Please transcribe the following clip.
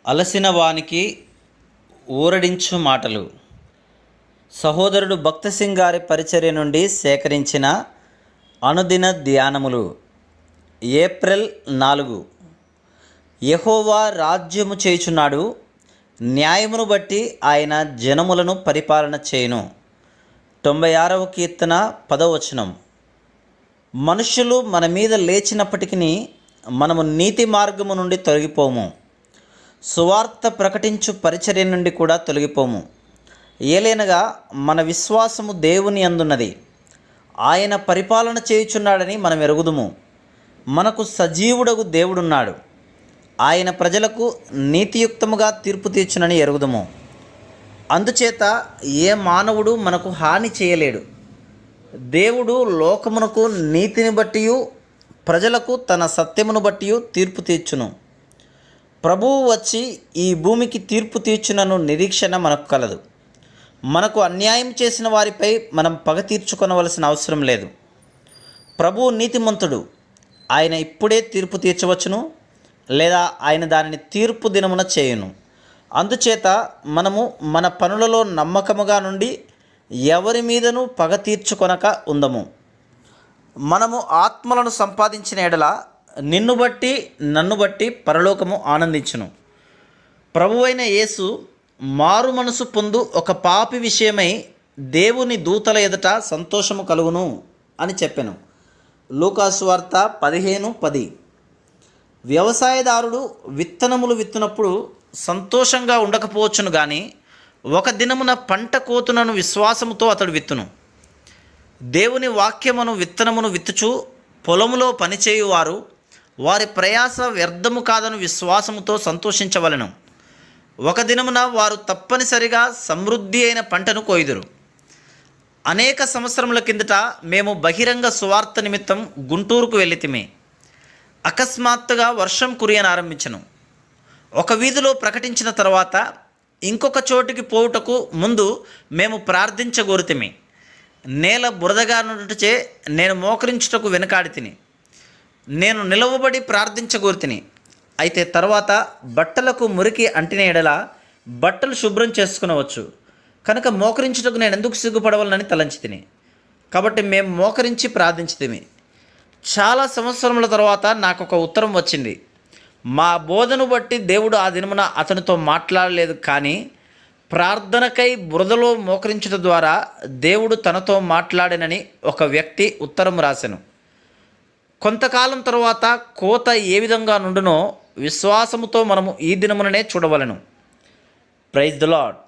అలసిన వానికి ఊరడించు మాటలు. సహోదరుడు భక్త సింగ్ గారి పరిచర్య నుండి సేకరించిన అనుదిన ధ్యానములు. ఏప్రిల్ 4. యెహోవా రాజ్యము చేయుచున్నాడు, న్యాయమును బట్టి ఆయన జనములను పరిపాలన చేయును. 96వ కీర్తన 10వ వచనం. మనుష్యులు మన మీద లేచినప్పటికీ మనము నీతి మార్గము నుండి తొలగిపోము, సువార్త ప్రకటించు పరిచర్య నుండి కూడా తొలగిపోము. ఏలైనగా మన విశ్వాసము దేవుని యందున్నది, ఆయన పరిపాలన చేయుచున్నాడని మనం ఎరుగుదుము. మనకు సజీవుడగు దేవుడున్నాడు, ఆయన ప్రజలకు నీతియుక్తముగా తీర్పు తీర్చునని ఎరుగుదుము. అందుచేత ఏ మానవుడు మనకు హాని చేయలేడు. దేవుడు లోకమునకు నీతిని బట్టియు ప్రజలకు తన సత్యమును బట్టియు తీర్పు తీర్చును. ప్రభువు వచ్చి ఈ భూమికి తీర్పు తీర్చునను నిరీక్షణ మనకు కలదు. మనకు అన్యాయం చేసిన వారిపై మనం పగ తీర్చుకొనవలసిన అవసరం లేదు. ప్రభువు నీతిమంతుడు, ఆయన ఇప్పుడే తీర్పు తీర్చవచ్చును, లేదా ఆయన దానిని తీర్పు దినమున చేయును. అందుచేత మనము మన పనులలో నమ్మకముగా నుండి ఎవరి మీదనూ పగ తీర్చుకొనక ఉందము. మనము ఆత్మలను సంపాదించిన ఎడల నిన్ను బట్టి నన్ను బట్టి పరలోకము ఆనందించును. ప్రభువైన యేసు మారు మనసు పొందు ఒక పాపి విషయమై దేవుని దూతల ఎదుట సంతోషము కలుగును అని చెప్పెను. లూకాసు వార్త 15:10. వ్యవసాయదారుడు విత్తనములు విత్తునప్పుడు సంతోషంగా ఉండకపోవచ్చును, కానీ ఒక దినమున పంట కోతునను విశ్వాసముతో అతడు విత్తును. దేవుని వాక్యమును విత్తనమును విత్తుచు పొలములో పనిచేయువారు వారి ప్రయాస వ్యర్థము కాదని విశ్వాసముతో సంతోషించవలెను. ఒక దినమున వారు తప్పనిసరిగా సమృద్ధి అయిన పంటను కోయుదురు. అనేక సంవత్సరముల కిందట మేము బహిరంగ సువార్త నిమిత్తం గుంటూరుకు వెళ్ళితిమి. అకస్మాత్తుగా వర్షం కురియనారంభించెను. ఒక వీధిలో ప్రకటించిన తర్వాత ఇంకొక చోటికి పోవుటకు ముందు మేము ప్రార్థించగోరితిమి. నేల బురదగా నుండిచే నేను మోకరించుటకు వెనుకాడి తిని, నేను నిలవబడి ప్రార్థించగోరితిని. అయితే తర్వాత బట్టలకు మురికి అంటిన ఎడల బట్టలు శుభ్రం చేసుకునవచ్చు, కనుక మోకరించుటకు నేను ఎందుకు సిగ్గుపడవలనని తలంచి తిని. కాబట్టి మేము మోకరించి ప్రార్థించితిమి. చాలా సంవత్సరముల తర్వాత నాకు ఒక ఉత్తరం వచ్చింది. మా బోధను బట్టి దేవుడు ఆ దినమున అతనితో మాట్లాడలేదు, కానీ ప్రార్థనకై బురదలో మోకరించడం ద్వారా దేవుడు తనతో మాట్లాడనని ఒక వ్యక్తి ఉత్తరం రాసెను. కొంతకాలం తర్వాత కోత ఏ విధంగా నుండునో విశ్వాసముతో మనము ఈ దినముననే చూడవలెను. Praise the lord.